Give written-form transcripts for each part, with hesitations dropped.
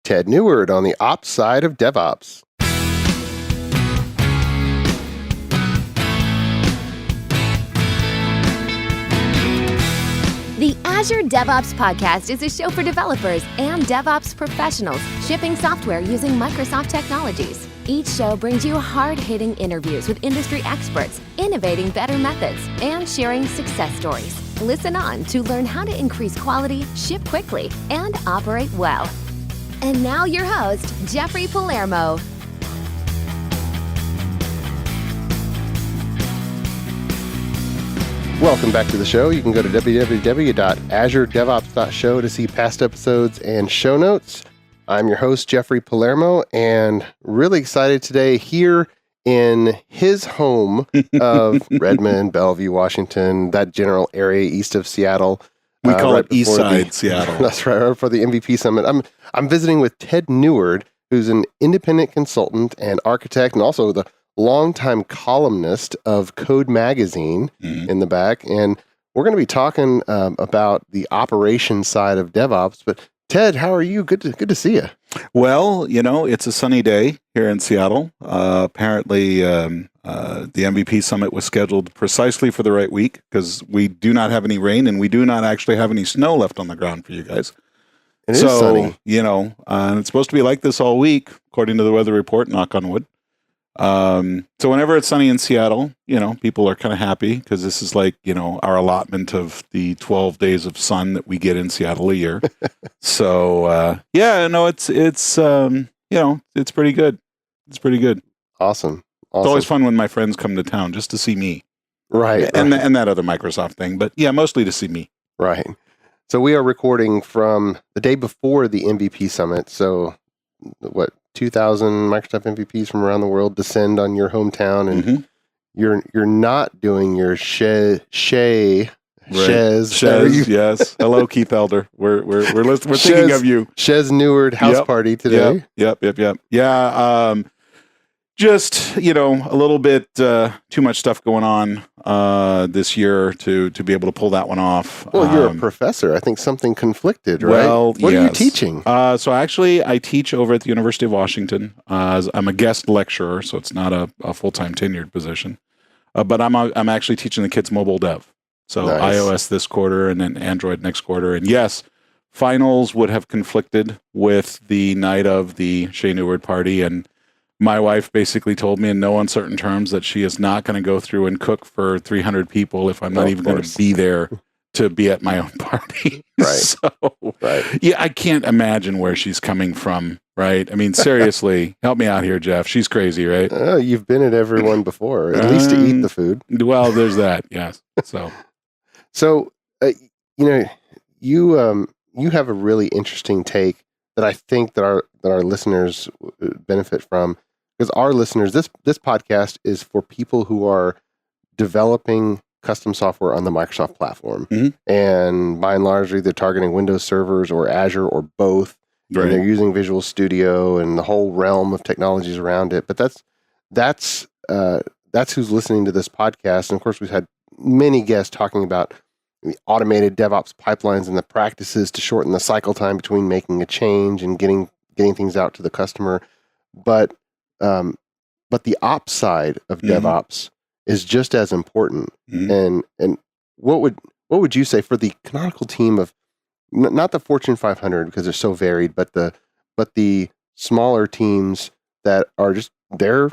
Ted Neward on the ops side of DevOps. The Azure DevOps Podcast is a show for developers and DevOps professionals shipping software using Microsoft technologies. Each show brings you hard-hitting interviews with industry experts, innovating better methods, and sharing success stories. Listen on to learn how to increase quality, ship quickly, and operate well. And now your host, Jeffrey Palermo. Welcome back to the show. You can go to www.azuredevops.show to see past episodes and show notes. I'm your host, Jeffrey Palermo, and really excited today here in his home of Redmond, Bellevue, Washington, that general area east of Seattle. We call it East Side Seattle. That's right for the MVP Summit. I'm visiting with Ted Neward, who's an independent consultant and architect, and also the longtime columnist of Code Magazine in the back. And we're going to be talking about the operations side of DevOps. But Ted, how are you? Good to see you. Well, it's a sunny day here in Seattle. Apparently, the MVP Summit was scheduled precisely for the right week because we do not have any rain and we do not actually have any snow left on the ground for you guys. It is sunny. It's supposed to be like this all week, according to the weather report, knock on wood. So whenever it's sunny in Seattle, people are kind of happy because this is like, our allotment of the 12 days of sun that we get in Seattle a year. So, it's pretty good. It's pretty good. Awesome. It's always fun when my friends come to town just to see me. Right. And that other Microsoft thing, but yeah, mostly to see me. Right. So we are recording from the day before the MVP Summit. So 2,000 Microsoft MVPs from around the world descend on your hometown, and you're not doing your Shez. Yes. Hello, Keith Elder. We're thinking of you. Shez Neward house party today. Yep. Yeah. Just, a little bit too much stuff going on this year to be able to pull that one off. Well, you're a professor. I think something conflicted, right? Well, what are you teaching? So actually, I teach over at the University of Washington. I'm a guest lecturer, so it's not a full-time tenured position. But I'm actually teaching the kids mobile dev. So nice. iOS this quarter and then Android next quarter. And yes, finals would have conflicted with the night of the Shea Neward party, and my wife basically told me in no uncertain terms that she is not going to go through and cook for 300 people if I'm not even going to be there to be at my own party. Right. Yeah, I can't imagine where she's coming from, right? I mean, seriously, help me out here, Jeff. She's crazy, right? You've been at everyone before, at least to eat the food. Well, there's that, yes. So you have a really interesting take that I think that our listeners benefit from. Because our listeners, this podcast is for people who are developing custom software on the Microsoft platform. And by and large, they're targeting Windows servers or Azure or both. Right. And they're using Visual Studio and the whole realm of technologies around it. But that's who's listening to this podcast. And of course, we've had many guests talking about the automated DevOps pipelines and the practices to shorten the cycle time between making a change and getting things out to the customer. But the ops side of DevOps is just as important. And what would you say for the canonical team of not the Fortune 500 because they're so varied, but the smaller teams that are just they're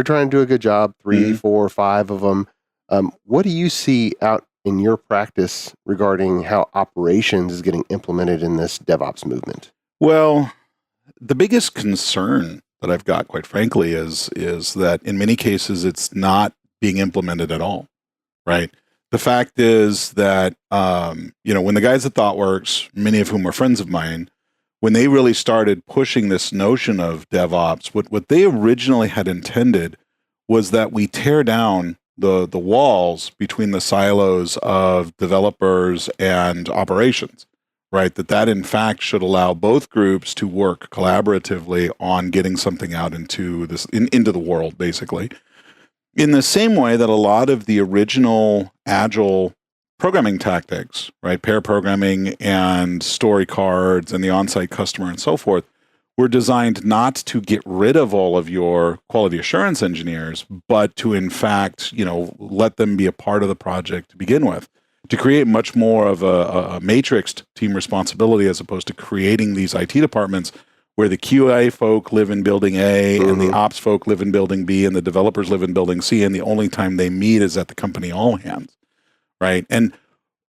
trying to do a good job, 3, 4, 5 of them. What do you see out in your practice regarding how operations is getting implemented in this DevOps movement? Well, the biggest concern that I've got, quite frankly, is that in many cases it's not being implemented at all, right? The fact is that, when the guys at ThoughtWorks, many of whom are friends of mine, when they really started pushing this notion of DevOps, what they originally had intended was that we tear down the walls between the silos of developers and operations, right? That in fact should allow both groups to work collaboratively on getting something out into the world, basically. In the same way that a lot of the original Agile programming tactics, right, pair programming and story cards and the on-site customer and so forth, were designed not to get rid of all of your quality assurance engineers, but to, in fact, let them be a part of the project to begin with, to create much more of a matrixed team responsibility as opposed to creating these IT departments where the QA folk live in building A and the ops folk live in building B and the developers live in building C, and the only time they meet is at the company all hands, right? And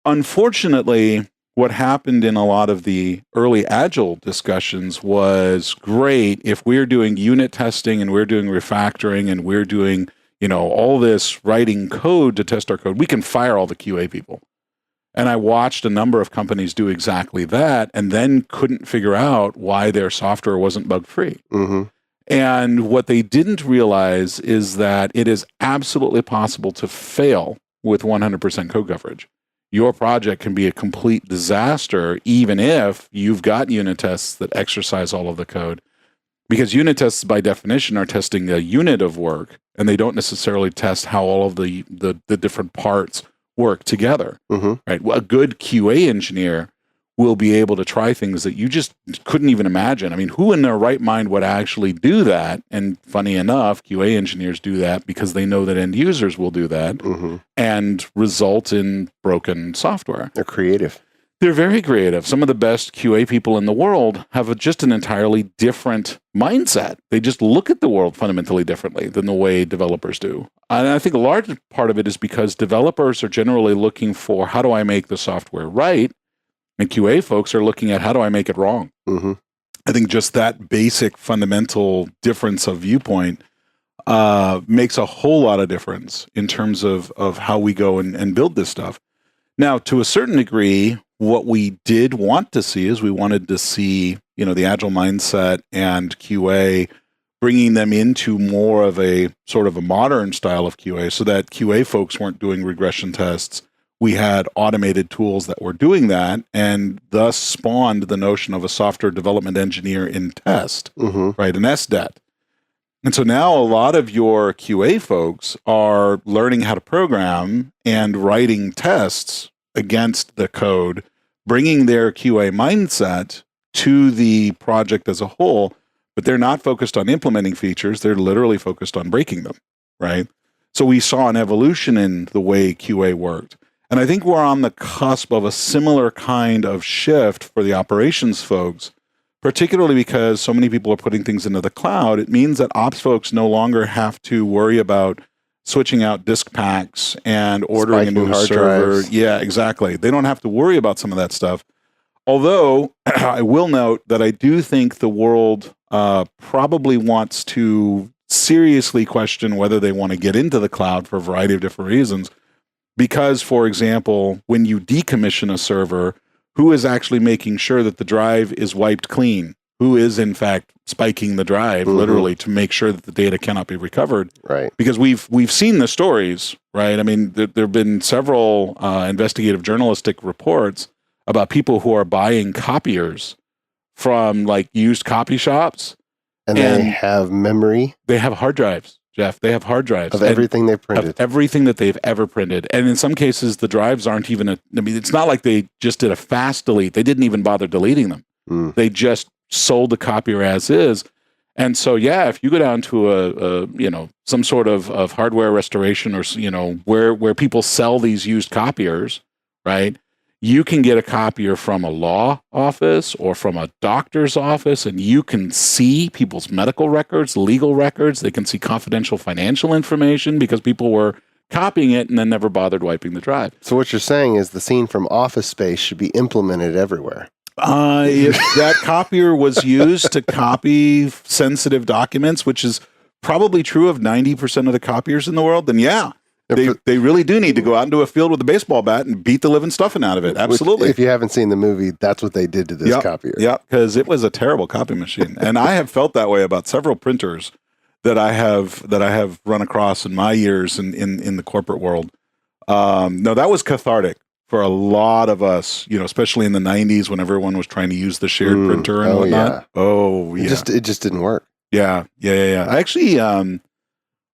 unfortunately, what happened in a lot of the early Agile discussions was great if we're doing unit testing and we're doing refactoring and we're doing, all this writing code to test our code, we can fire all the QA people. And I watched a number of companies do exactly that and then couldn't figure out why their software wasn't bug-free. And what they didn't realize is that it is absolutely possible to fail with 100% code coverage. Your project can be a complete disaster even if you've got unit tests that exercise all of the code. Because unit tests, by definition, are testing a unit of work, and they don't necessarily test how all of the different parts work together, right? Well, a good QA engineer will be able to try things that you just couldn't even imagine. I mean, who in their right mind would actually do that? And funny enough, QA engineers do that because they know that end users will do that and result in broken software. They're creative. They're very creative. Some of the best QA people in the world have just an entirely different mindset. They just look at the world fundamentally differently than the way developers do. And I think a large part of it is because developers are generally looking for, how do I make the software right? And QA folks are looking at, how do I make it wrong? I think just that basic fundamental difference of viewpoint makes a whole lot of difference in terms of how we go and build this stuff. Now, to a certain degree, what we did want to see is we wanted to see, the Agile mindset and QA bringing them into more of a sort of a modern style of QA so that QA folks weren't doing regression tests. We had automated tools that were doing that and thus spawned the notion of a software development engineer in test, right? An SDET. And so now a lot of your QA folks are learning how to program and writing tests against the code, bringing their QA mindset to the project as a whole, but they're not focused on implementing features. They're literally focused on breaking them, right? So we saw an evolution in the way QA worked. And I think we're on the cusp of a similar kind of shift for the operations folks, particularly because so many people are putting things into the cloud. It means that ops folks no longer have to worry about switching out disk packs and ordering Spiking a new hard server. drives. Yeah, exactly. They don't have to worry about some of that stuff. Although I will note that I do think the world probably wants to seriously question whether they want to get into the cloud for a variety of different reasons. Because, for example, when you decommission a server, who is actually making sure that the drive is wiped clean? Who is, in fact, spiking the drive, literally, to make sure that the data cannot be recovered? Right. Because we've seen the stories, right? I mean, there have been several investigative journalistic reports about people who are buying copiers from, like, used copy shops. And they have memory. They have hard drives, Jeff. They have hard drives. Of everything they've printed. Of everything that they've ever printed. And in some cases, the drives aren't even it's not like they just did a fast delete. They didn't even bother deleting them. They just sold the copier as is. And so, yeah, if you go down to some sort of hardware restoration or, where people sell these used copiers, right? You can get a copier from a law office or from a doctor's office, and you can see people's medical records, legal records. They can see confidential financial information because people were copying it and then never bothered wiping the drive. So what you're saying is the scene from Office Space should be implemented everywhere. If that copier was used to copy sensitive documents, which is probably true of 90% of the copiers in the world, then yeah, they really do need to go out into a field with a baseball bat and beat the living stuffing out of it. Absolutely. If you haven't seen the movie, that's what they did to this copier. Yeah, because it was a terrible copy machine. And I have felt that way about several printers that I have run across in my years in the corporate world. No, that was cathartic for a lot of us, especially in the 90s when everyone was trying to use the shared printer and whatnot. Yeah. Oh, yeah. It just didn't work. Yeah. I actually, on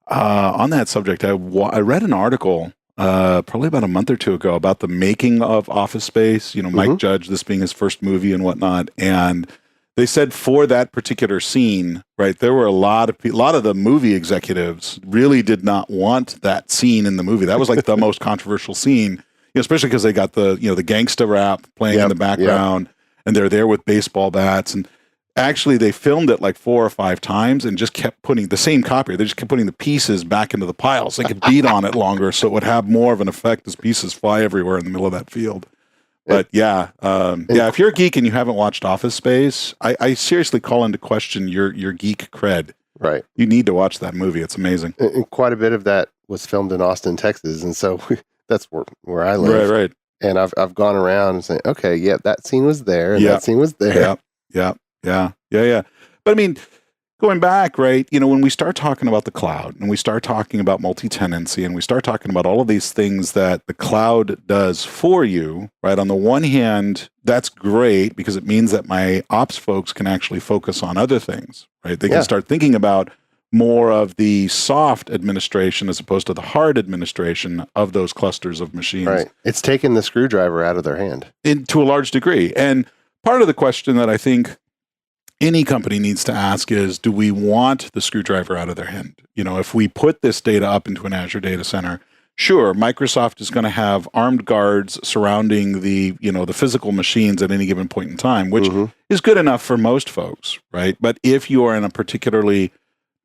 that subject, I read an article probably about a month or two ago about the making of Office Space, Mike Judge, this being his first movie and whatnot. And they said for that particular scene, right, there were a lot of the movie executives really did not want that scene in the movie. That was like the most controversial scene, especially because they got the gangsta rap playing in the background, and they're there with baseball bats. And actually, they filmed it like 4 or 5 times and just kept putting the same copy. They just kept putting the pieces back into the pile so they could beat on it longer, so it would have more of an effect as pieces fly everywhere in the middle of that field. But if you're a geek and you haven't watched Office Space, I seriously call into question your geek cred. Right. You need to watch that movie. It's amazing. And quite a bit of that was filmed in Austin, Texas, and so that's where I live. Right. And I've gone around and saying, okay, that scene was there, and that scene was there. Yeah. But I mean, going back, right, when we start talking about the cloud and we start talking about multi-tenancy and we start talking about all of these things that the cloud does for you, right, on the one hand, that's great because it means that my ops folks can actually focus on other things, right? They can start thinking about more of the soft administration as opposed to the hard administration of those clusters of machines. Right. It's taken the screwdriver out of their hand. To a large degree. And part of the question that I think any company needs to ask is, do we want the screwdriver out of their hand? If we put this data up into an Azure data center, sure, Microsoft is going to have armed guards surrounding the physical machines at any given point in time, which is good enough for most folks, right? But if you are in a particularly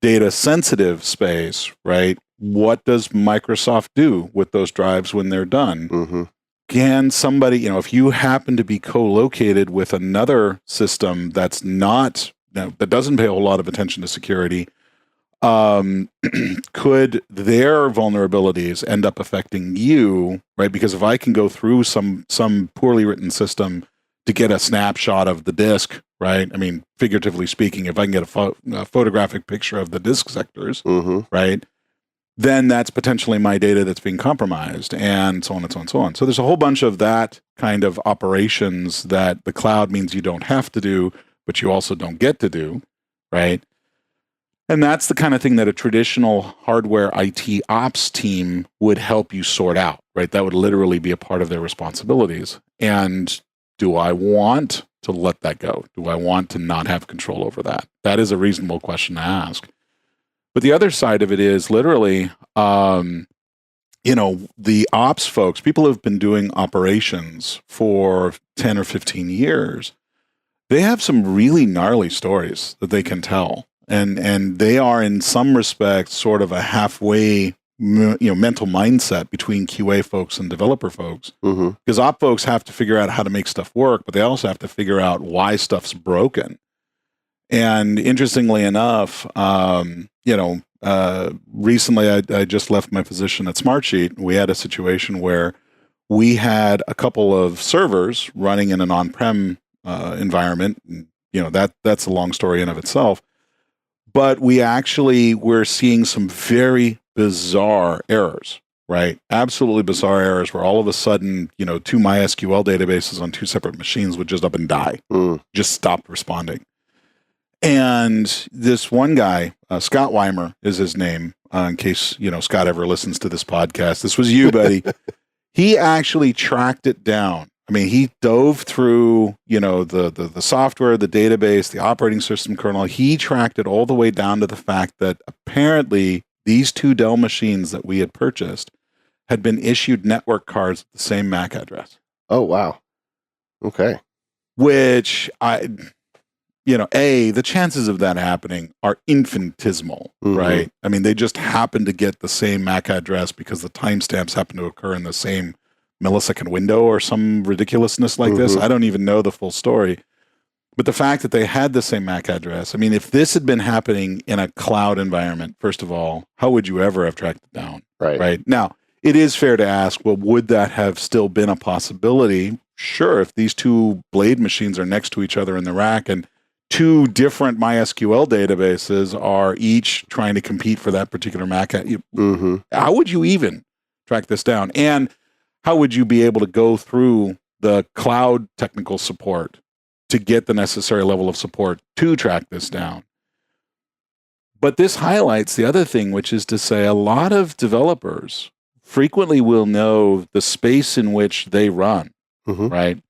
data sensitive space, right, what does Microsoft do with those drives when they're done? Can somebody, if you happen to be co-located with another system that's not, that doesn't pay a whole lot of attention to security, could their vulnerabilities end up affecting you, right? Because if I can go through some poorly written system to get a snapshot of the disk, right? I mean, figuratively speaking, if I can get a photographic picture of the disk sectors, right? Then that's potentially my data that's being compromised, and so on and so on and so on. So there's a whole bunch of that kind of operations that the cloud means you don't have to do, but you also don't get to do, right? And that's the kind of thing that a traditional hardware IT ops team would help you sort out, right? That would literally be a part of their responsibilities. And do I want to let that go? Do I want to not have control over that? That is a reasonable question to ask. But the other side of it is literally, the ops folks, people who have been doing operations for 10 or 15 years, they have some really gnarly stories that they can tell. And they are in some respects sort of a halfway, mental mindset between QA folks and developer folks. Because op folks have to figure out how to make stuff work, but they also have to figure out why stuff's broken. And interestingly enough, recently I just left my position at Smartsheet. We had a situation where we had a couple of servers running in an on-prem environment. That's a long story in of itself. But we actually were seeing some very bizarre errors, right? Absolutely bizarre errors where all of a sudden, 2 MySQL databases on 2 separate machines would just up and die, just stop responding. And this one guy, Scott Weimer is his name, in case, Scott ever listens to this podcast. This was you, buddy. He actually tracked it down. I mean, he dove through, the software, the database, the operating system kernel. He tracked it all the way down to the fact that apparently these 2 Dell machines that we had purchased had been issued network cards with the same MAC address. Oh, wow. Okay. Which the chances of that happening are infinitesimal, right? I mean, they just happen to get the same MAC address because the timestamps happen to occur in the same millisecond window or some ridiculousness like this. I don't even know the full story. But the fact that they had the same MAC address, I mean, if this had been happening in a cloud environment, first of all, how would you ever have tracked it down? Right. Now, it is fair to ask, well, would that have still been a possibility? Sure, if these 2 blade machines are next to each other in the rack and 2 different MySQL databases are each trying to compete for that particular MAC. How would you even track this down? And how would you be able to go through the cloud technical support to get the necessary level of support to track this down? But this highlights the other thing, which is to say a lot of developers frequently will know the space in which they run, right?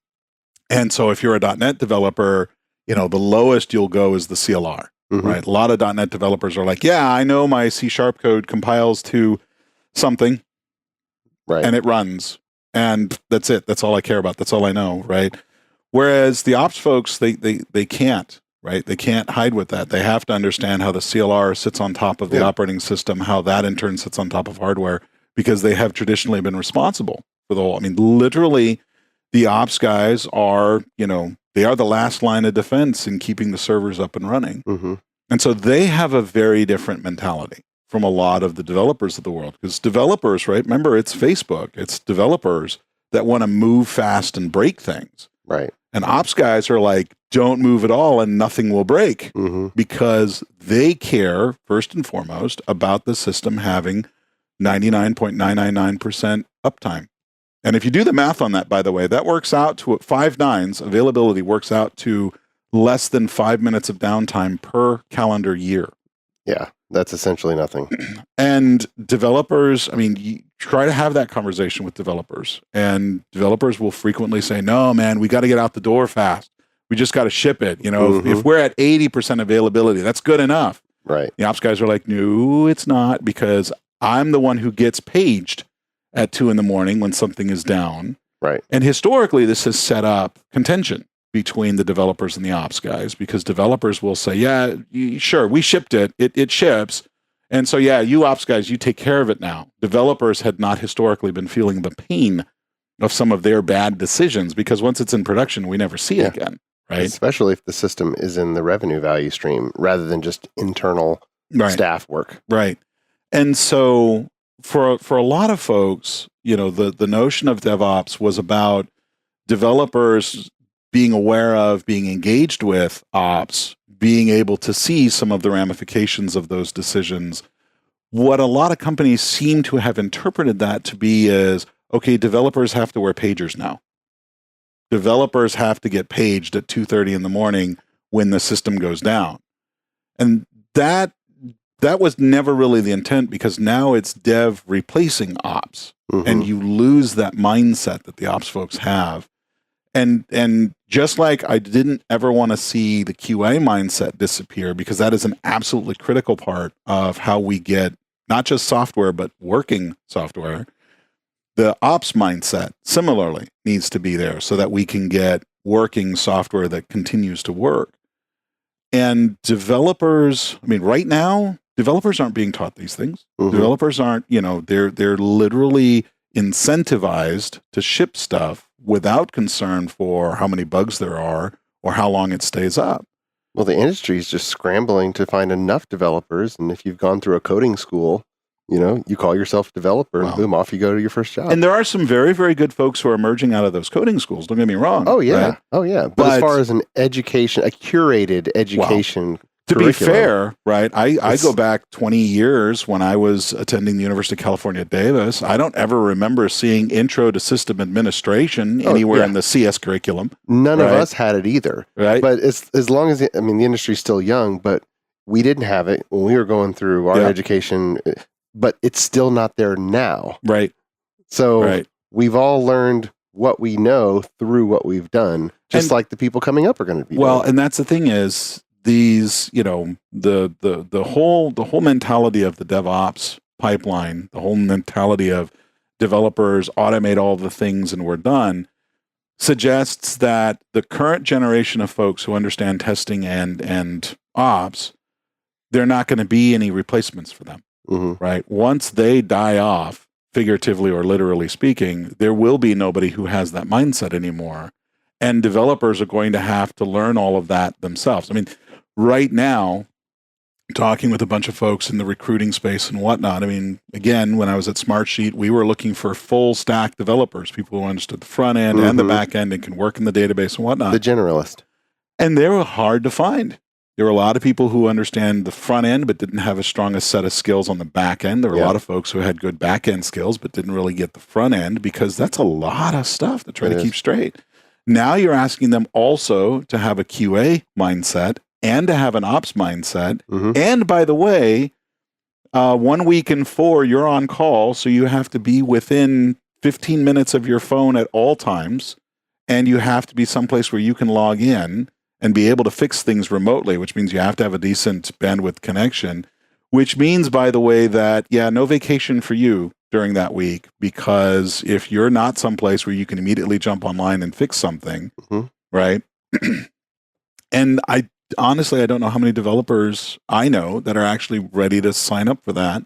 And so if you're a .NET developer, the lowest you'll go is the CLR, right? A lot of .NET developers are like, yeah, I know my C# code compiles to something, right, and it runs, and that's it. That's all I care about. That's all I know, right? Whereas the ops folks, they can't, right? They can't hide with that. They have to understand how the CLR sits on top of the operating system, how that in turn sits on top of hardware, because they have traditionally been responsible for the whole. I mean, literally, the ops guys are, they are the last line of defense in keeping the servers up and running. And so they have a very different mentality from a lot of the developers of the world. Because developers, right? Remember, it's Facebook. It's developers that want to move fast and break things. Right. And ops guys are like, don't move at all and nothing will break, because they care, first and foremost, about the system having 99.999% uptime. And if you do the math on that, by the way, that works out to 5 nines. Availability works out to less than 5 minutes of downtime per calendar year. Yeah, that's essentially nothing. And developers, I mean, you try to have that conversation with developers, and developers will frequently say, no, man, we got to get out the door fast. We just got to ship it. If we're at 80% availability, that's good enough. Right. The ops guys are like, no, it's not, because I'm the one who gets paged at 2 a.m. when something is down. Right. And historically, this has set up contention between the developers and the ops guys, because developers will say, yeah, sure, we shipped it. It ships. And so, yeah, you ops guys, you take care of it now. Developers had not historically been feeling the pain of some of their bad decisions, because once it's in production, we never see it again. Right. Especially if the system is in the revenue value stream rather than just internal staff work. Right. And so for a lot of folks, the notion of DevOps was about developers being aware of, being engaged with ops, being able to see some of the ramifications of those decisions. What a lot of companies seem to have interpreted that to be is, okay, developers have to wear pagers now. Developers have to get paged at 2:30 in the morning when the system goes down. And that was never really the intent, because now it's dev replacing ops, and you lose that mindset that the ops folks have. And just like I didn't ever want to see the QA mindset disappear, because that is an absolutely critical part of how we get not just software, but working software. The ops mindset similarly needs to be there so that we can get working software that continues to work. And developers, I mean, right now, developers aren't being taught these things. Developers aren't, they're literally incentivized to ship stuff without concern for how many bugs there are or how long it stays up. Well, the industry is just scrambling to find enough developers. And if you've gone through a coding school, you call yourself a developer, and boom, off you go to your first job. And there are some very, very good folks who are emerging out of those coding schools. Don't get me wrong. Oh, yeah. Right? Oh, yeah. But as far as an education, a curated education to be fair, right, I go back 20 years when I was attending the University of California at Davis. I don't ever remember seeing Intro to System Administration anywhere in the CS curriculum. None of us had it either. Right. But as long as, the industry's still young, but we didn't have it when we were going through our education, but it's still not there now. Right. So we've all learned what we know through what we've done, just like the people coming up are going to be. Well, and that's the thing is, these, the whole mentality of the DevOps pipeline, the whole mentality of developers automate all the things and we're done, suggests that the current generation of folks who understand testing and ops, there are not going to be any replacements for them. Right? Once they die off, figuratively or literally speaking, there will be nobody who has that mindset anymore. And developers are going to have to learn all of that themselves. I mean, right now, talking with a bunch of folks in the recruiting space and whatnot, I mean, again, when I was at Smartsheet, we were looking for full stack developers, people who understood the front end and the back end and can work in the database and whatnot. The generalist. And they were hard to find. There were a lot of people who understand the front end but didn't have as strong a set of skills on the back end. There were a lot of folks who had good back end skills but didn't really get the front end, because that's a lot of stuff to try to keep straight. Now you're asking them also to have a QA mindset and to have an ops mindset. And by the way, 1 week in 4, you're on call, so you have to be within 15 minutes of your phone at all times, and you have to be someplace where you can log in. and be able to fix things remotely, which means you have to have a decent bandwidth connection, which means, by the way, that, no vacation for you during that week, because if you're not someplace where you can immediately jump online and fix something, right? And honestly, I don't know how many developers I know that are actually ready to sign up for that.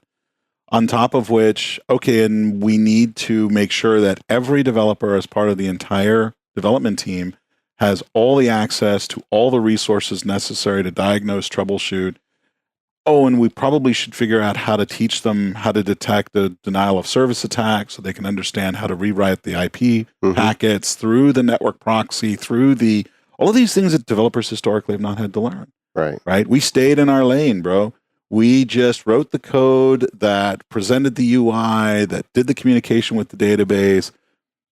On top of which, and we need to make sure that every developer as part of the entire development team has all the access to all the resources necessary to diagnose, troubleshoot. And we probably should figure out how to teach them how to detect the denial of service attack so they can understand how to rewrite the IP packets through the network proxy, through all of these things that developers historically have not had to learn. Right? We stayed in our lane, bro. We just wrote the code that presented the UI, that did the communication with the database,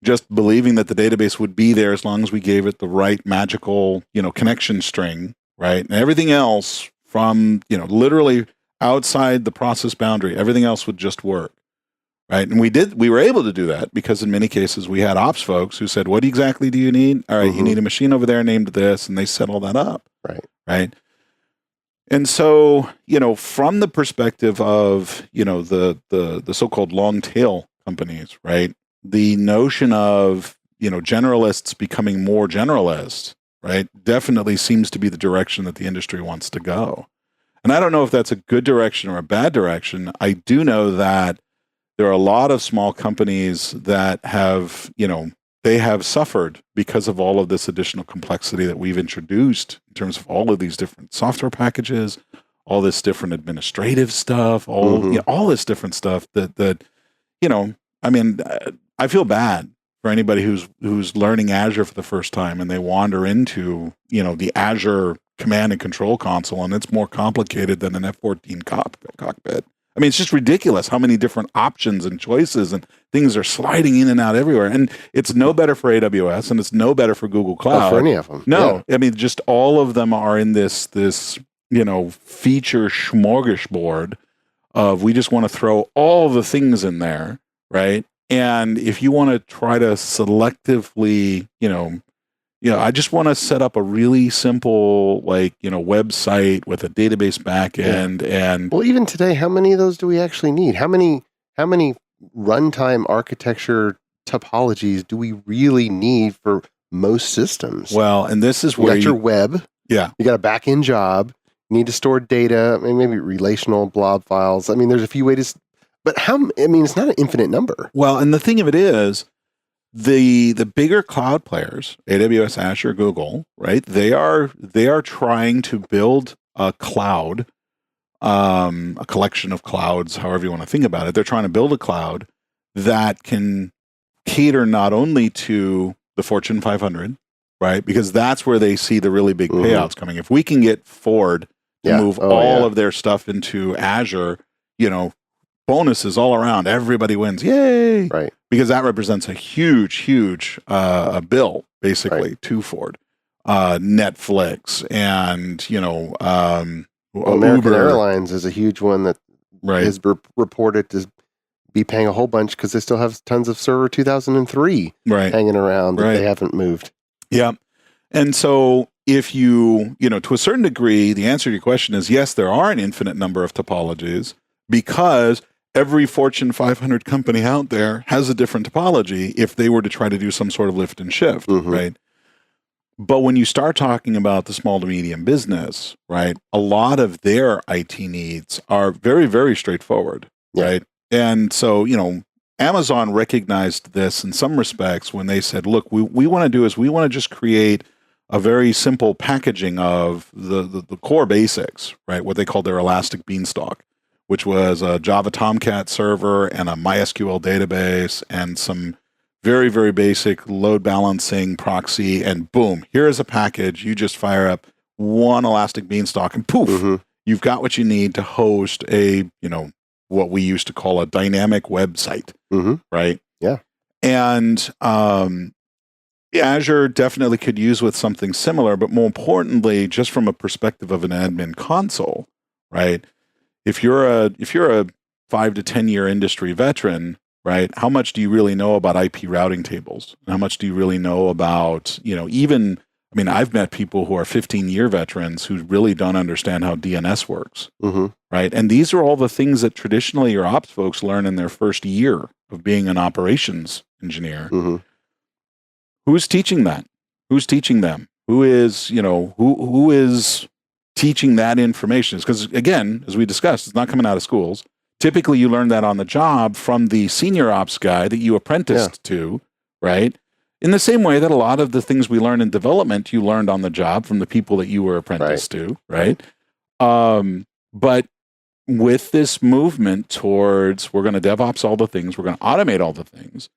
just believing that the database would be there as long as we gave it the right magical, connection string, right? And everything else from, literally outside the process boundary, everything else would just work, right? And we were able to do that because in many cases we had ops folks who said, what exactly do you need? All right, you need a machine over there named this, and they set all that up, right? And so, from the perspective of, the so-called long tail companies, right? The notion of, generalists becoming more generalists, right, definitely seems to be the direction that the industry wants to go. And I don't know if that's a good direction or a bad direction. I do know that there are a lot of small companies that have, they have suffered because of all of this additional complexity that we've introduced in terms of all of these different software packages, all this different administrative stuff, all this different stuff that I feel bad for anybody who's learning Azure for the first time and they wander into, the Azure command and control console, and it's more complicated than an F-14 cockpit. I mean, it's just ridiculous how many different options and choices and things are sliding in and out everywhere. And it's no better for AWS, and it's no better for Google Cloud. Not for any of them. No, I mean, just all of them are in this feature smorgasbord of we just want to throw all the things in there, right? And if you want to try to selectively, I just want to set up a really simple, website with a database backend and. Well, even today, how many of those do we actually need? How many runtime architecture topologies do we really need for most systems? Well, and this is where you got your web. Yeah. You got a back-end job. You need to store data. Maybe relational blob files. I mean, there's a few ways. But it's not an infinite number. Well, and the thing of it is, the bigger cloud players, AWS, Azure, Google, right? They are trying to build a cloud, a collection of clouds, however you want to think about it. They're trying to build a cloud that can cater not only to the Fortune 500, right? Because that's where they see the really big payouts coming. If we can get Ford to move all of their stuff into Azure, bonuses all around. Everybody wins. Yay. Right. Because that represents a huge bill, basically, to Ford. Netflix and, American Uber. Airlines is a huge one that is reported to be paying a whole bunch because they still have tons of Server 2003 hanging around that they haven't moved. Yeah. And so if you, to a certain degree, the answer to your question is yes, there are an infinite number of topologies because every Fortune 500 company out there has a different topology if they were to try to do some sort of lift and shift, right? But when you start talking about the small to medium business, right, a lot of their IT needs are very, very straightforward, right? And so, Amazon recognized this in some respects when they said, look, we want to do is we want to just create a very simple packaging of the core basics, right? What they called their Elastic Beanstalk, which was a Java Tomcat server and a MySQL database and some very, very basic load balancing proxy. And boom, here is a package. You just fire up one Elastic Beanstalk and poof, you've got what you need to host a, what we used to call a dynamic website, right? Yeah. And Azure definitely could use with something similar, but more importantly, just from a perspective of an admin console, right? If you're a 5 to 10 year industry veteran, right? How much do you really know about IP routing tables? How much do you really know about, even I mean, I've met people who are 15-year veterans who really don't understand how DNS works, right? And these are all the things that traditionally your ops folks learn in their first year of being an operations engineer. Who's teaching that? Who's teaching them? Who is, who is teaching that information? Because again, as we discussed, it's not coming out of schools. Typically, you learn that on the job from the senior ops guy that you apprenticed to, right? In the same way that a lot of the things we learn in development, you learned on the job from the people that you were apprenticed to, right? But with this movement towards we're going to DevOps all the things, we're going to automate all the things,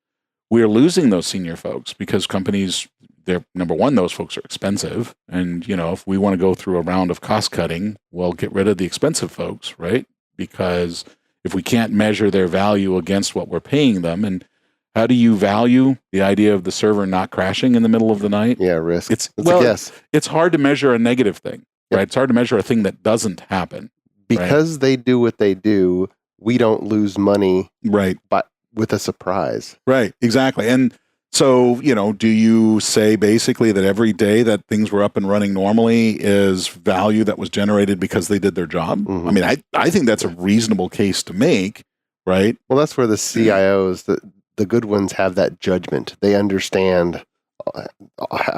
we're losing those senior folks because companies, they're number one, those folks are expensive. And, if we want to go through a round of cost cutting, well, get rid of the expensive folks, right? Because if we can't measure their value against what we're paying them, and how do you value the idea of the server not crashing in the middle of the night? Yeah, risk. It's a guess. It's hard to measure a negative thing, right? It's hard to measure a thing that doesn't happen. Because they do what they do, we don't lose money, right? But with a surprise, right? Exactly. And so, do you say basically that every day that things were up and running normally is value that was generated because they did their job? I mean, I think that's a reasonable case to make, right? Well, that's where the CIOs, the good ones, have that judgment. They understand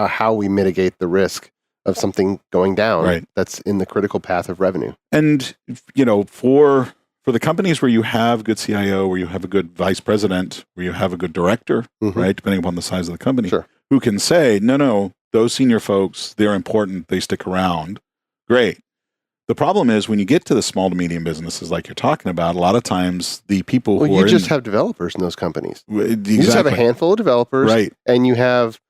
how we mitigate the risk of something going down, right? That's in the critical path of revenue. And, for the companies where you have good CIO, where you have a good vice president, where you have a good director, right, depending upon the size of the company, who can say, no, those senior folks, they're important, they stick around, great. The problem is when you get to the small to medium businesses like you're talking about, a lot of times the people who you just have developers in those companies. Exactly. You just have a handful of developers, right? And you have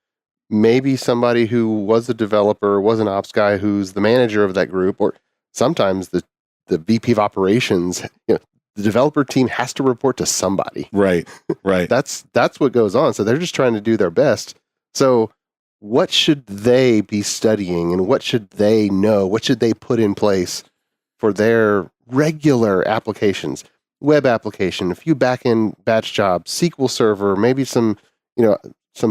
maybe somebody who was a developer, was an ops guy who's the manager of that group, or sometimes the VP of operations. The developer team has to report to somebody. Right. That's what goes on. So they're just trying to do their best. So what should they be studying, and what should they know? What should they put in place for their regular applications? Web application, a few back-end batch jobs, SQL Server, maybe some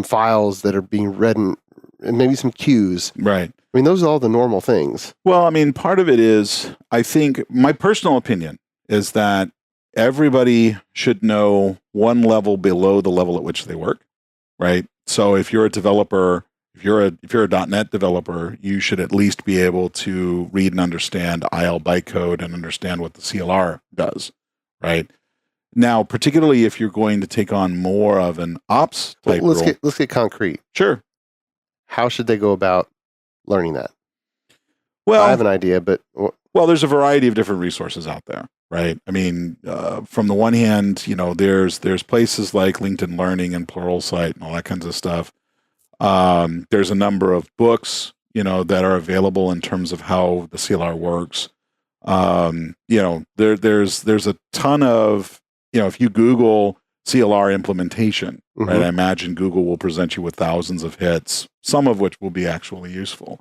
files that are being read, and maybe some queues. Right. I mean, those are all the normal things. Well, I mean, part of it is, I think, my personal opinion is that everybody should know one level below the level at which they work, right? So if you're a developer, if you're a .NET developer, you should at least be able to read and understand IL bytecode and understand what the CLR does, right? Now, particularly if you're going to take on more of an ops type role. Let's get concrete. Sure. How should they go about learning that? Well, I have an idea, but there's a variety of different resources out there, right? I mean, from the one hand, there's places like LinkedIn Learning and Pluralsight and all that kinds of stuff. There's a number of books, that are available in terms of how the CLR works. There's a ton of, if you Google CLR implementation, right? I imagine Google will present you with thousands of hits, some of which will be actually useful.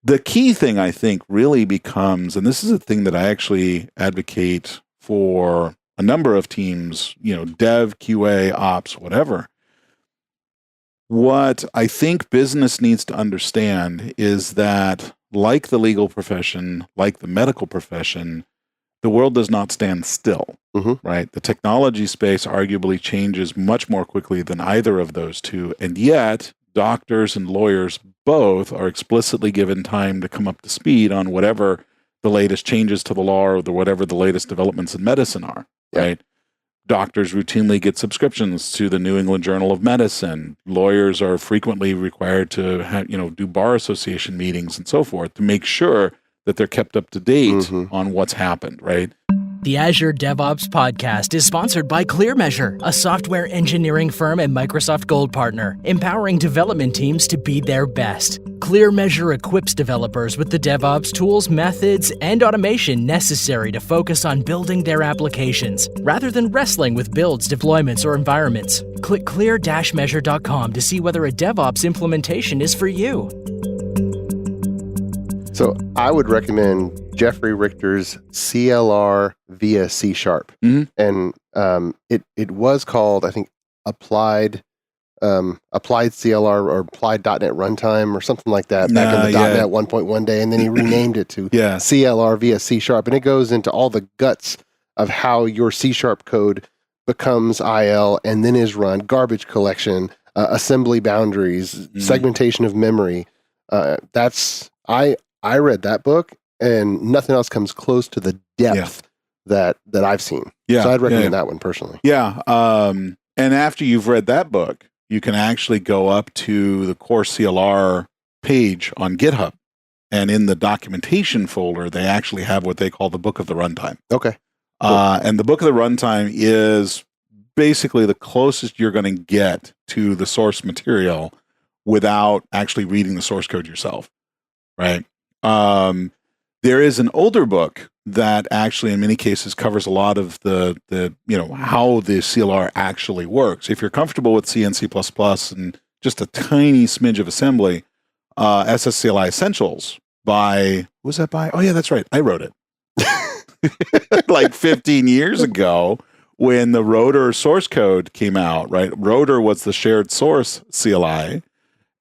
The key thing, I think, really becomes, and this is a thing that I actually advocate for a number of teams, dev, QA, ops, whatever. What I think business needs to understand is that, like the legal profession, like the medical profession, the world does not stand still, right? The technology space arguably changes much more quickly than either of those two, and yet doctors and lawyers both are explicitly given time to come up to speed on whatever the latest changes to the law or whatever the latest developments in medicine are, right? Doctors routinely get subscriptions to the New England Journal of Medicine. Lawyers are frequently required to do bar association meetings and so forth to make sure that they're kept up to date on what's happened, right? The Azure DevOps Podcast is sponsored by ClearMeasure, a software engineering firm and Microsoft Gold partner, empowering development teams to be their best. ClearMeasure equips developers with the DevOps tools, methods, and automation necessary to focus on building their applications, rather than wrestling with builds, deployments, or environments. Click clear-measure.com to see whether a DevOps implementation is for you. So I would recommend Jeffrey Richter's CLR via C#. And it was called, I think, Applied applied CLR or applied .NET runtime or something like that back in the .NET 1.1 day, and then he renamed it to CLR via C#, and it goes into all the guts of how your C# code becomes IL and then is run, garbage collection, assembly boundaries, segmentation of memory. I read that book, and nothing else comes close to the depth that I've seen. So I'd recommend that one personally. And after you've read that book, you can actually go up to the core CLR page on GitHub, and in the documentation folder, they actually have what they call the book of the runtime. Okay. Cool. And the book of the runtime is basically the closest you're going to get to the source material without actually reading the source code yourself, right? There is an older book that actually in many cases covers a lot of the how the CLR actually works. If you're comfortable with C and C++ and just a tiny smidge of assembly, SSCLI Essentials by, who's that by? Oh yeah, that's right. I wrote it. Like 15 years ago when the Rotor source code came out, right? Rotor was the shared source CLI.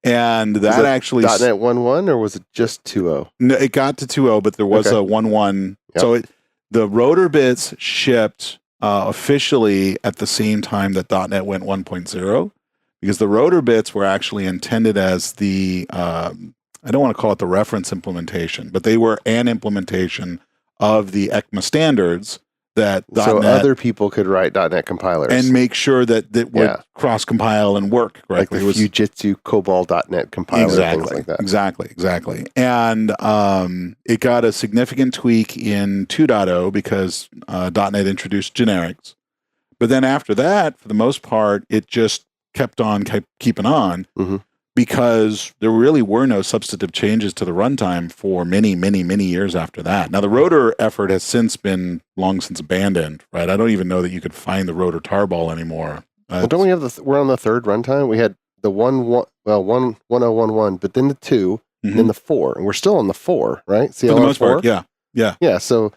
And that actually .NET 1.1 or was it just 2.0? No, it got to 2.0, but there was a 1.1. Yep. So the Rotor bits shipped officially at the same time that .NET went 1.0, because the Rotor bits were actually intended as the I don't want to call it the reference implementation, but they were an implementation of the ECMA standards that so .NET, other people could write .NET compilers and make sure that would cross-compile and work correctly. Like the Fujitsu COBOL.NET compiler, things like that. Exactly. And it got a significant tweak in 2.0 because .NET introduced generics. But then after that, for the most part, it just kept on keeping on. Because there really were no substantive changes to the runtime for many, many, many years after that. Now, the Rotor effort has since been long since abandoned, right? I don't even know that you could find the Rotor tarball anymore. Well, don't we have we're on the third runtime? We had the 1.0.1.1, but then the 2, and then the 4, and we're still on the 4, right? CLR4? For the most part, yeah. Yeah, so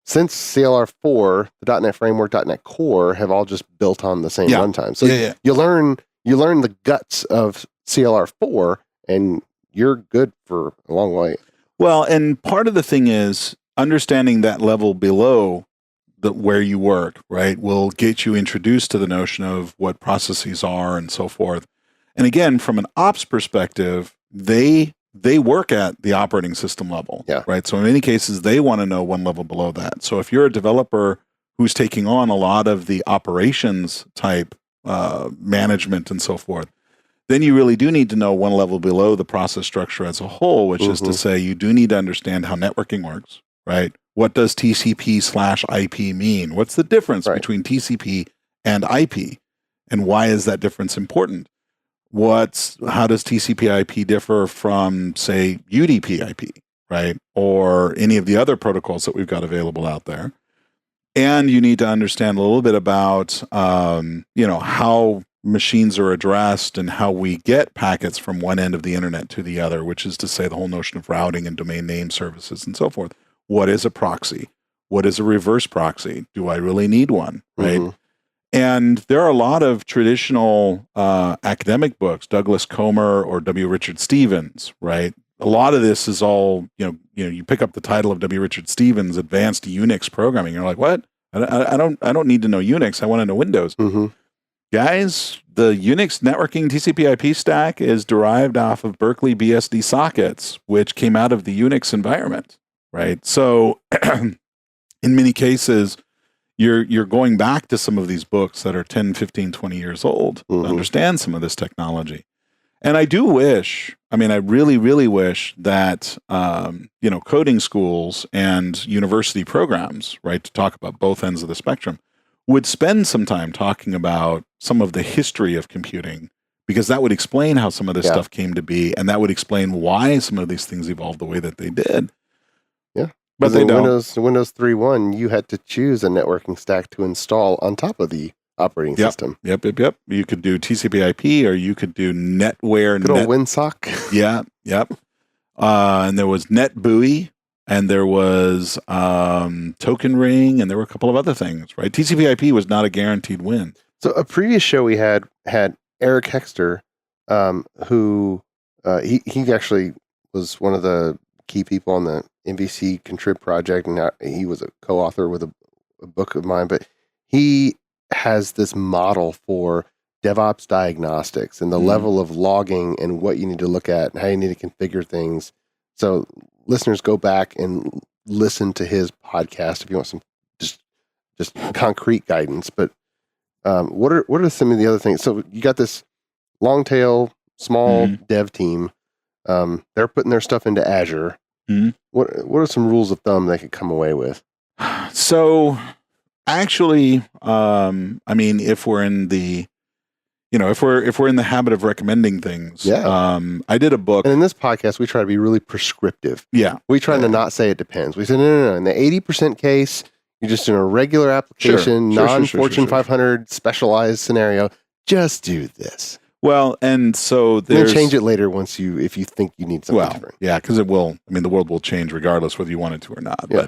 since CLR4, the .NET Framework, .NET Core have all just built on the same runtime. So you learn the guts of CLR4, and you're good for a long way. Well, and part of the thing is understanding that level below where you work, right, will get you introduced to the notion of what processes are and so forth. And again, from an ops perspective, they work at the operating system level, right? So in many cases, they want to know one level below that. So if you're a developer who's taking on a lot of the operations type management and so forth, then you really do need to know one level below the process structure as a whole, which is to say you do need to understand how networking works, right? What does TCP/IP mean? What's the difference between TCP and IP? And why is that difference important? How does TCP/IP differ from, say, UDP/IP, right? Or any of the other protocols that we've got available out there. And you need to understand a little bit about, how machines are addressed and how we get packets from one end of the internet to the other, which is to say the whole notion of routing and domain name services and so forth. What is a proxy? What is a reverse proxy? Do I really need one? Right? And there are a lot of traditional academic books, Douglas Comer or W. Richard Stevens, right? A lot of this is all, you pick up the title of W. Richard Stevens, Advanced Unix Programming. You're like, what? I don't need to know Unix. I want to know Windows. Guys, the Unix networking TCP/IP stack is derived off of Berkeley BSD sockets, which came out of the Unix environment, right? So in many cases, you're going back to some of these books that are 10, 15, 20 years old to understand some of this technology. And I do wish, I really, really wish that, coding schools and university programs, right, to talk about both ends of the spectrum, would spend some time talking about some of the history of computing, because that would explain how some of this stuff came to be, and that would explain why some of these things evolved the way that they did. Yeah. But they don't. Windows 3.1, you had to choose a networking stack to install on top of the operating system. Yep. You could do TCP/IP, or you could do NetWare. Good old WinSock. Yep. And there was NetBUI, and there was Token Ring, and there were a couple of other things, right? TCP/IP was not a guaranteed win. So a previous show we had Eric Hexter, who he actually was one of the key people on the MVC Contrib project, and he was a co-author with a book of mine. But he has this model for DevOps diagnostics and the level of logging and what you need to look at and how you need to configure things. So listeners, go back and listen to his podcast if you want some just concrete guidance. But what are some of the other things? So you got this long tail, small dev team. They're putting their stuff into Azure. What are some rules of thumb they could come away with? So actually, I mean, if we're in the if we're in the habit of recommending things, I did a book. And in this podcast, we try to be really prescriptive. Yeah. We try to not say it depends. We say, no. In the 80% case, you're just in a regular application, non-Fortune 500 specialized scenario. Just do this. Well, and so then change it later if you think you need something different. Yeah, because it will. I mean, the world will change regardless whether you want it to or not. Yeah.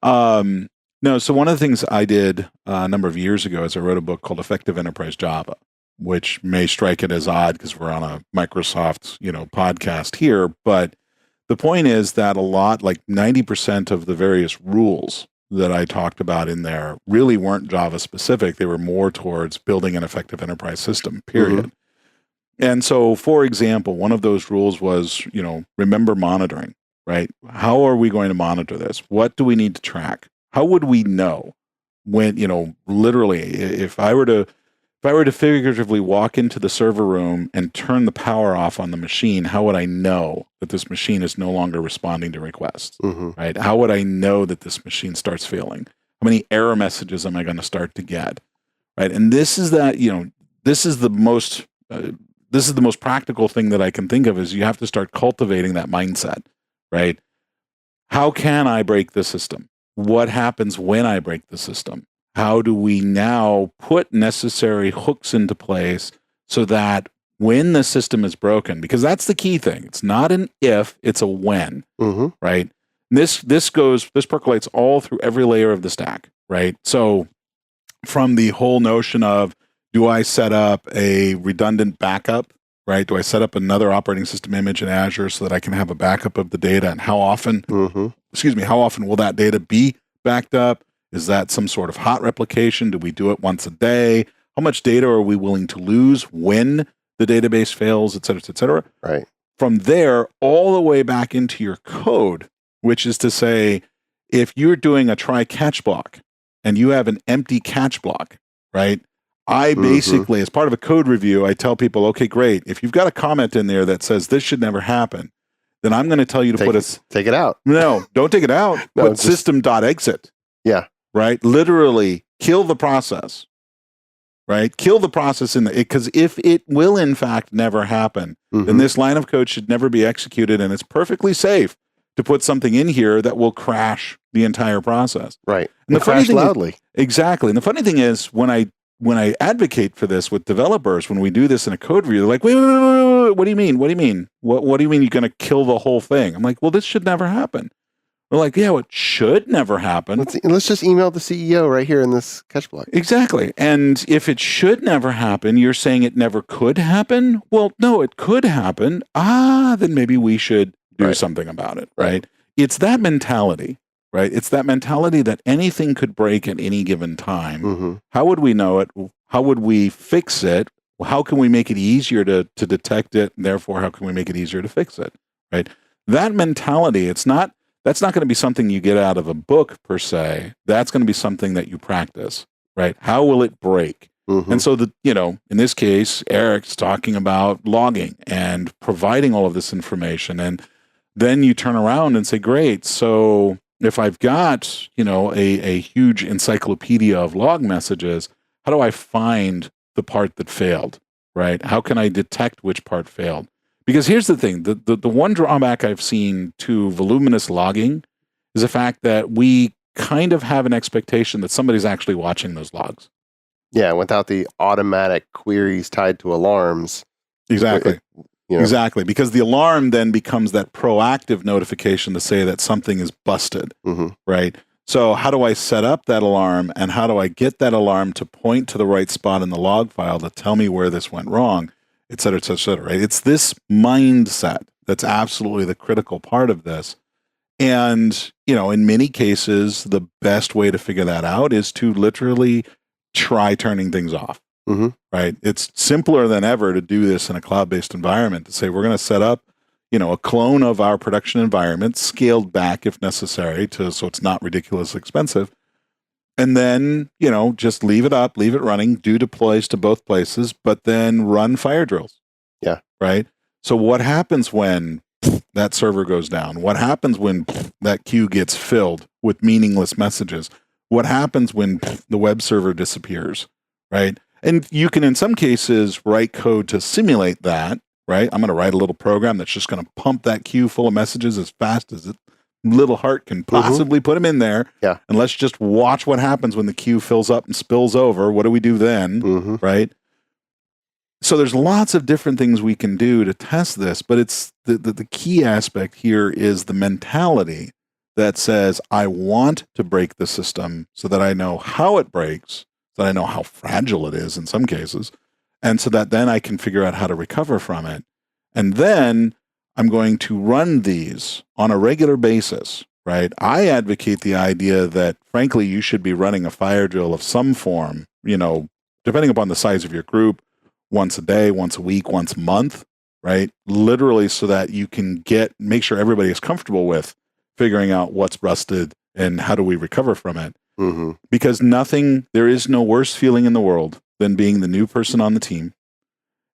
But no. So one of the things I did a number of years ago is I wrote a book called Effective Enterprise Java, which may strike it as odd because we're on a Microsoft podcast here. But the point is that a lot, like 90% of the various rules that I talked about in there really weren't Java specific. They were more towards building an effective enterprise system, period. And so, for example, one of those rules was, remember monitoring, right? How are we going to monitor this? What do we need to track? How would we know when, literally, if I were to figuratively walk into the server room and turn the power off on the machine, how would I know that this machine is no longer responding to requests, right? How would I know that this machine starts failing? How many error messages am I going to start to get, right? And this is the most practical thing that I can think of is you have to start cultivating that mindset, right? How can I break the system? What happens when I break the system? How do we now put necessary hooks into place so that when the system is broken, because that's the key thing. It's not an if, it's a when, right? This percolates all through every layer of the stack, right? So from the whole notion of, do I set up a redundant backup, right? Do I set up another operating system image in Azure so that I can have a backup of the data? And how often, how often will that data be backed up? Is that some sort of hot replication? Do we do it once a day? How much data are we willing to lose when the database fails, et cetera, et cetera? Right. From there, all the way back into your code, which is to say, if you're doing a try catch block and you have an empty catch block, right? I basically, as part of a code review, I tell people, okay, great. If you've got a comment in there that says this should never happen, then I'm going to tell you to take it out. No, don't take it out. Put system.exit. Yeah. Right? Literally kill the process. Right? Kill the process because if it will in fact never happen, then this line of code should never be executed, and it's perfectly safe to put something in here that will crash the entire process. Right. And the crash loudly. Exactly. And the funny thing is when I advocate for this with developers, when we do this in a code review, they're like, wait, what do you mean? What do you mean? What do you mean you're going to kill the whole thing? I'm like, well, this should never happen. They're like, yeah, it should never happen. Let's just email the CEO right here in this catch block. Exactly. And if it should never happen, you're saying it never could happen? Well, no, it could happen. Then maybe we should do something about it, right? It's that mentality, right? It's that mentality that anything could break at any given time. How would we know it? How would we fix it? How can we make it easier to detect it? And therefore, how can we make it easier to fix it, right? That mentality, that's not going to be something you get out of a book per se. That's going to be something that you practice, right? How will it break? And so in this case, Eric's talking about logging and providing all of this information. And then you turn around and say, great. So if I've got, a huge encyclopedia of log messages, how do I find the part that failed, right? How can I detect which part failed? Because here's the thing, the one drawback I've seen to voluminous logging is the fact that we kind of have an expectation that somebody's actually watching those logs. Yeah, without the automatic queries tied to alarms. Exactly. Exactly, because the alarm then becomes that proactive notification to say that something is busted, right? So how do I set up that alarm, and how do I get that alarm to point to the right spot in the log file to tell me where this went wrong, et cetera, et cetera, et cetera, right? It's this mindset that's absolutely the critical part of this. And, in many cases, the best way to figure that out is to literally try turning things off, right? It's simpler than ever to do this in a cloud-based environment, to say we're going to set up, a clone of our production environment, scaled back if necessary, so it's not ridiculously expensive. And then, just leave it up, leave it running, do deploys to both places, but then run fire drills. Yeah. Right? So what happens when that server goes down? What happens when that queue gets filled with meaningless messages? What happens when the web server disappears, right? And you can, in some cases, write code to simulate that, right? I'm going to write a little program that's just going to pump that queue full of messages as fast as little heart can possibly put them in there. Yeah. And let's just watch what happens when the queue fills up and spills over. What do we do then, right? So there's lots of different things we can do to test this, but it's the key aspect here is the mentality that says, I want to break the system so that I know how it breaks, so that I know how fragile it is in some cases, and so that then I can figure out how to recover from it. And then I'm going to run these on a regular basis, right? I advocate the idea that, frankly, you should be running a fire drill of some form, depending upon the size of your group, once a day, once a week, once a month, right? Literally so that you can make sure everybody is comfortable with figuring out what's rusted and how do we recover from it. Because there is no worse feeling in the world than being the new person on the team.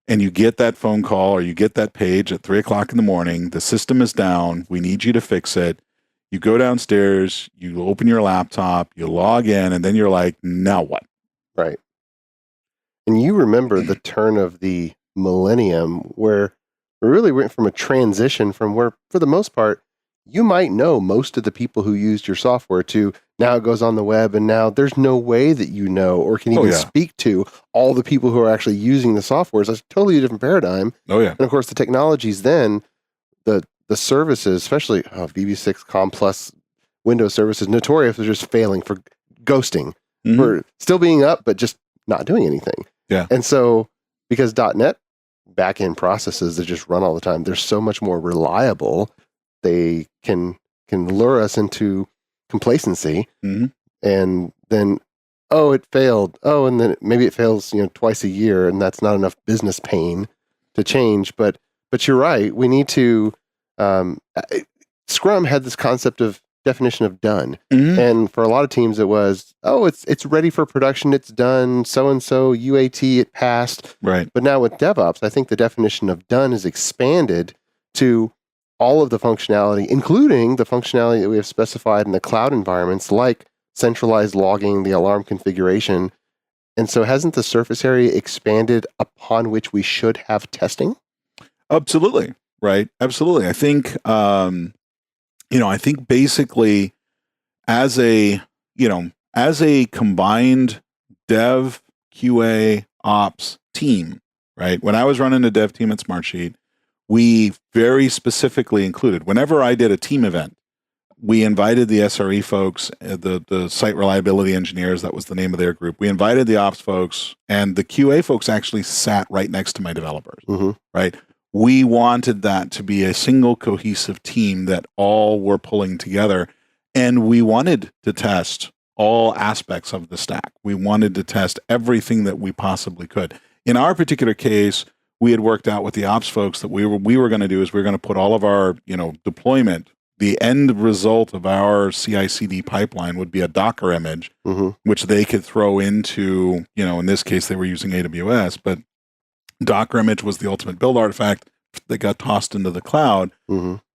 And you get that phone call or you get that page at 3:00 in the morning, the system is down, we need you to fix it. You go downstairs, you open your laptop, you log in, and then you're like, now what? Right. And you remember the turn of the millennium where we really went from a transition from where, for the most part, you might know most of the people who used your software to now it goes on the web, and now there's no way that you know or can even speak to all the people who are actually using the software. It's a totally different paradigm. Oh, yeah. And of course, the technologies then, the services, especially VB6, Com Plus, Windows services, notorious for just failing, for ghosting, for still being up, but just not doing anything. Yeah. And so, because .NET backend processes that just run all the time, they're so much more reliable. They can lure us into complacency, and then it failed. And then maybe it fails twice a year, and that's not enough business pain to change. But you're right. We need to. Scrum had this concept of definition of done, and for a lot of teams it was it's ready for production, it's done, so and so UAT, it passed. Right. But now with DevOps, I think the definition of done is expanded to all of the functionality, including the functionality that we have specified in the cloud environments, like centralized logging, the alarm configuration. And so hasn't the surface area expanded upon which we should have testing? Absolutely. Right. Absolutely. I think, I think basically as a combined dev, QA, ops team, right? When I was running a dev team at Smartsheet, we very specifically included, whenever I did a team event, we invited the SRE folks, the site reliability engineers, that was the name of their group. We invited the ops folks, and the QA folks actually sat right next to my developers, right? We wanted that to be a single cohesive team that all were pulling together, and we wanted to test all aspects of the stack. We wanted to test everything that we possibly could. In our particular case, we had worked out with the ops folks that we were going to do is we were going to put all of our deployment. The end result of our CI/CD pipeline would be a Docker image, which they could throw into, in this case, they were using AWS, but Docker image was the ultimate build artifact that got tossed into the cloud.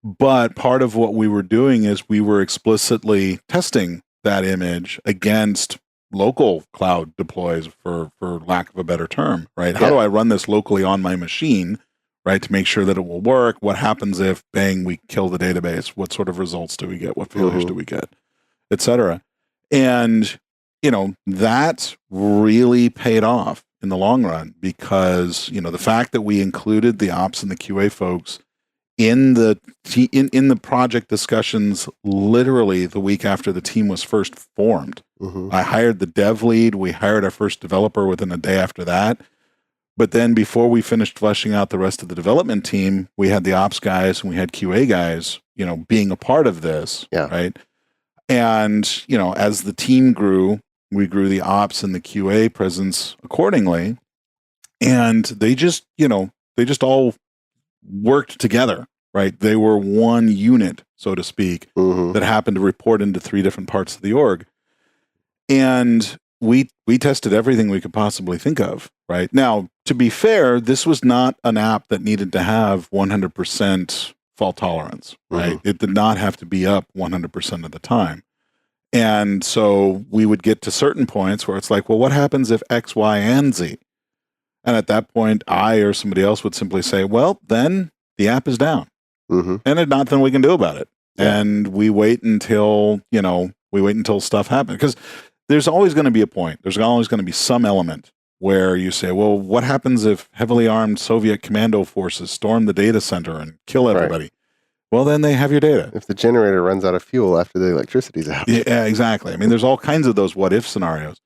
But part of what we were doing is we were explicitly testing that image against local cloud deploys, for lack of a better term, right? How do I run this locally on my machine, right, to make sure that it will work? What happens if, bang, we kill the database? What sort of results do we get? What failures do we get? Et cetera. And, that really paid off in the long run because, the fact that we included the ops and the QA folks in the project discussions, literally the week after the team was first formed. I hired the dev lead. We hired our first developer within a day after that. But then before we finished fleshing out the rest of the development team, we had the ops guys and we had QA guys, being a part of this, right? And, as the team grew, we grew the ops and the QA presence accordingly. And they just all worked together, right? They were one unit, so to speak, that happened to report into 3 different parts of the org. And we tested everything we could possibly think of, right? Now, to be fair, this was not an app that needed to have 100% fault tolerance, right? It did not have to be up 100% of the time. And so we would get to certain points where it's like, well, what happens if X, Y, and Z? And at that point, I or somebody else would simply say, well, then the app is down. And there's nothing we can do about it. And we wait until, stuff happens. Because there's always going to be a point. There's always going to be some element where you say, well, what happens if heavily armed Soviet commando forces storm the data center and kill everybody? Right. Well, then they have your data. If the generator runs out of fuel after the electricity's out. Yeah, exactly. I mean, there's all kinds of those what-if scenarios.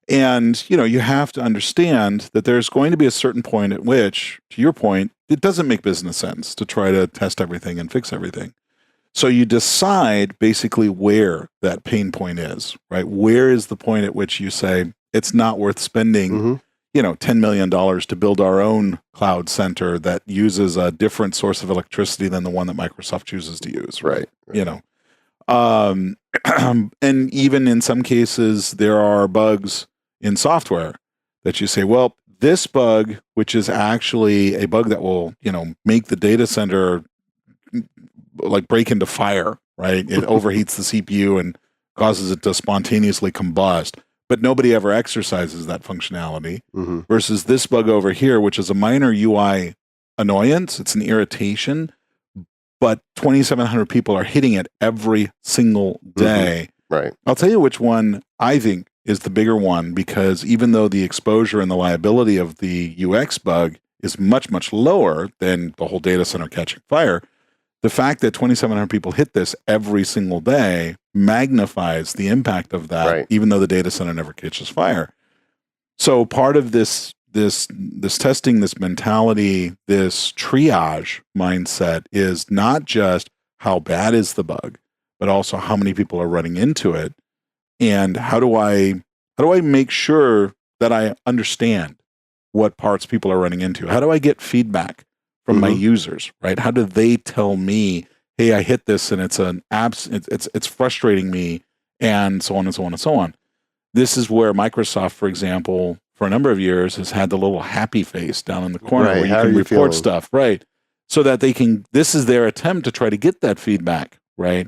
And, you have to understand that there's going to be a certain point at which, to your point, it doesn't make business sense to try to test everything and fix everything. So you decide basically where that pain point is, right? Where is the point at which you say, it's not worth spending, $10 million to build our own cloud center that uses a different source of electricity than the one that Microsoft chooses to use, right? And even in some cases, there are bugs in software that you say, well, this bug, which is actually a bug that will, make the data center like break into fire, right? It overheats the CPU and causes it to spontaneously combust, but nobody ever exercises that functionality versus this bug over here, which is a minor UI annoyance. It's an irritation, but 2,700 people are hitting it every single day. Right. I'll tell you which one I think is the bigger one, because even though the exposure and the liability of the UX bug is much, much lower than the whole data center catching fire, the fact that 2,700 people hit this every single day magnifies the impact of that, even though the data center never catches fire. So part of this testing, this mentality, this triage mindset is not just how bad is the bug, but also how many people are running into it, and how do I make sure that I understand what parts people are running into? How do I get feedback from my users, right? How do they tell me, hey, I hit this and it's frustrating me, and so on and so on and so on. This is where Microsoft, for example, for a number of years has had the little happy face down in the corner where you can report stuff, right? So that this is their attempt to try to get that feedback, right?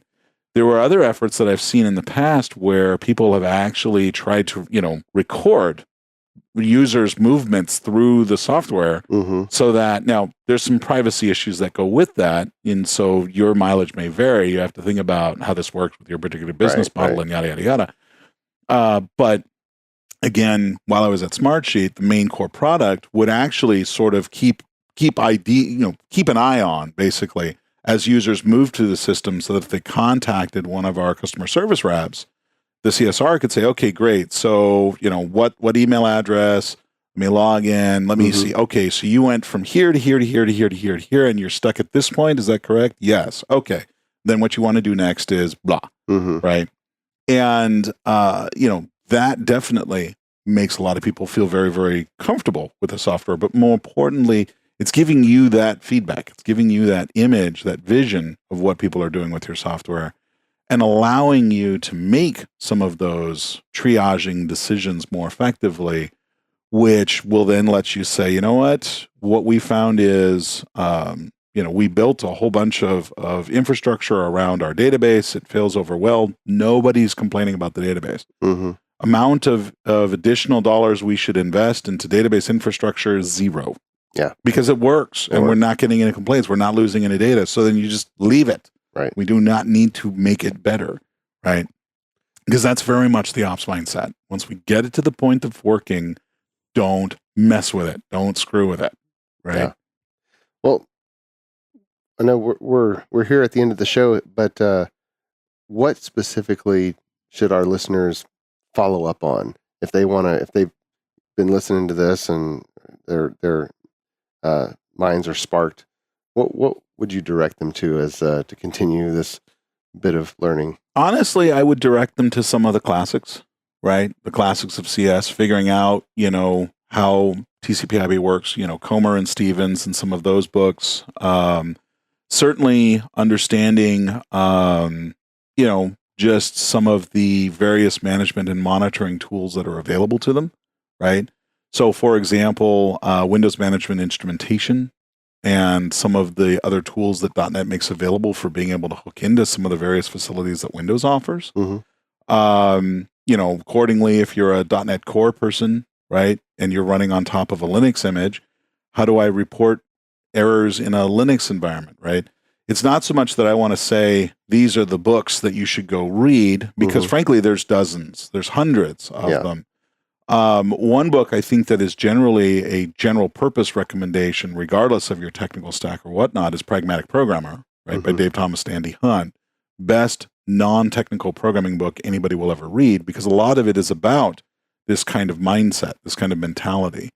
There were other efforts that I've seen in the past where people have actually tried to, record users' movements through the software so that now there's some privacy issues that go with that. And so your mileage may vary. You have to think about how this works with your particular business model and yada, yada, yada. But again, while I was at Smartsheet, the main core product would actually sort of keep an eye on basically as users moved to the system, so that if they contacted one of our customer service reps, the CSR could say, okay, great. So, what email address? Let me log in. Let me see. Okay, so you went from here to here to here to here to here to here, and you're stuck at this point. Is that correct? Yes. Okay. Then what you want to do next is blah, right? And, that definitely makes a lot of people feel very, very comfortable with the software. But more importantly, it's giving you that feedback. It's giving you that image, that vision of what people are doing with your software, and allowing you to make some of those triaging decisions more effectively, which will then let you say, you know what we found is, we built a whole bunch of infrastructure around our database. It fails over well. Nobody's complaining about the database. Amount of additional dollars we should invest into database infrastructure is zero. Yeah. Because it works, and we're not getting any complaints. We're not losing any data. So then you just leave it. Right. We do not need to make it better, right? Because that's very much the ops mindset. Once we get it to the point of working, don't mess with it. Don't screw with it, right? Yeah. Well, I know we're here at the end of the show, but what specifically should our listeners follow up on if they've been listening to this and their minds are sparked? What would you direct them to as to continue this bit of learning? Honestly, I would direct them to some of the classics, right? The classics of CS, figuring out, how TCP/IP works, Comer and Stevens and some of those books. Certainly understanding, just some of the various management and monitoring tools that are available to them, right? So, for example, Windows Management Instrumentation and some of the other tools that .NET makes available for being able to hook into some of the various facilities that Windows offers. Mm-hmm. Accordingly, if you're a .NET Core person, right, and you're running on top of a Linux image, how do I report errors in a Linux environment, right? It's not so much that I want to say these are the books that you should go read, because frankly, there's dozens, there's hundreds of them. One book I think that is generally a general purpose recommendation, regardless of your technical stack or whatnot, is Pragmatic Programmer, right, by Dave Thomas and Andy Hunt. Best non-technical programming book anybody will ever read, because a lot of it is about this kind of mindset, this kind of mentality,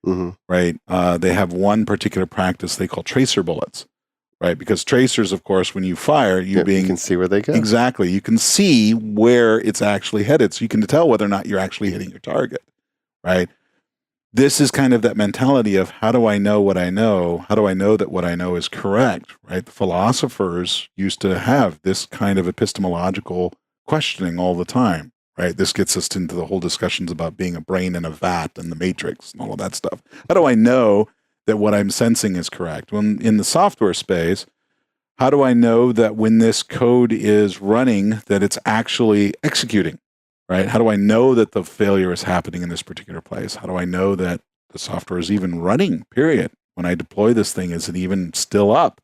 right? They have one particular practice they call tracer bullets, right? Because tracers, of course, when you fire, you can see where they go. Exactly. You can see where it's actually headed, so you can tell whether or not you're actually hitting your target, right? This is kind of that mentality of, how do I know what I know? How do I know that what I know is correct, right? The philosophers used to have this kind of epistemological questioning all the time, right? This gets us into the whole discussions about being a brain in a vat and the matrix and all of that stuff. How do I know that what I'm sensing is correct? When in the software space, how do I know that when this code is running, that it's actually executing, right? How do I know that the failure is happening in this particular place? How do I know that the software is even running, period? When I deploy this thing, is it even still up,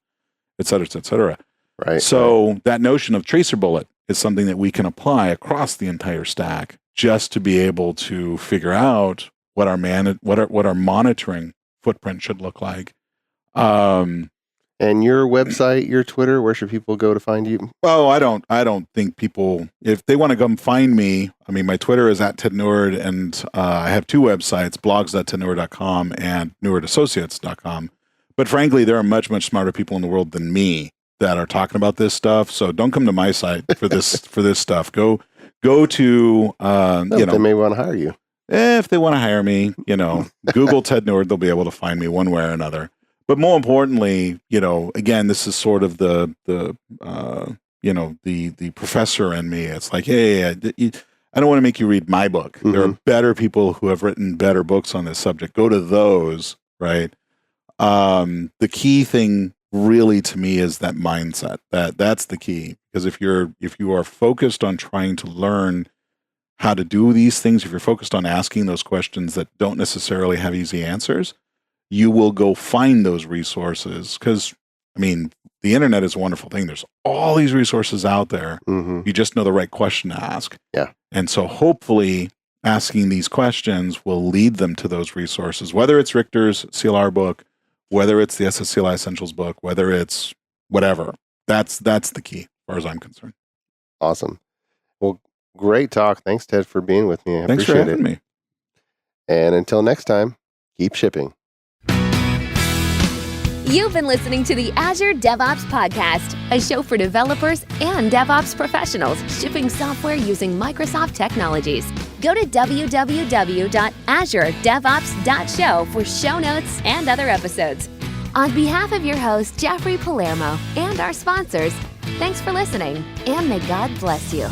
et cetera, et cetera? Right. So that notion of tracer bullet is something that we can apply across the entire stack, just to be able to figure out what our monitoring footprint should look like. And your website, your Twitter, where should people go to find you? Oh, I don't think people, if they want to come find me, I mean, my Twitter is at Ted Neward, and I have two websites, blogs.tedneward.com and newardassociates.com. But frankly, there are much, much smarter people in the world than me that are talking about this stuff. So don't come to my site for this for this stuff. Go to they may want to hire you. If they want to hire me, Google Ted Neward, they'll be able to find me one way or another. But more importantly, again, this is sort of the professor in me. It's like, hey, I don't want to make you read my book. There are better people who have written better books on this subject. Go to those, right? The key thing really to me is that mindset. That's the key. Because if you are focused on trying to learn how to do these things, if you're focused on asking those questions that don't necessarily have easy answers, you will go find those resources. Because, I mean, the internet is a wonderful thing. There's all these resources out there. You just know the right question to ask. Yeah. And so hopefully asking these questions will lead them to those resources, whether it's Richter's CLR book, whether it's the SSCLI Essentials book, whether it's whatever. That's the key, as far as I'm concerned. Awesome. Well, great talk. Thanks, Ted, for being with me. Thanks for having me. And until next time, keep shipping. You've been listening to the Azure DevOps Podcast, a show for developers and DevOps professionals shipping software using Microsoft technologies. Go to www.azuredevops.show for show notes and other episodes. On behalf of your host, Jeffrey Palermo, and our sponsors, thanks for listening, and may God bless you.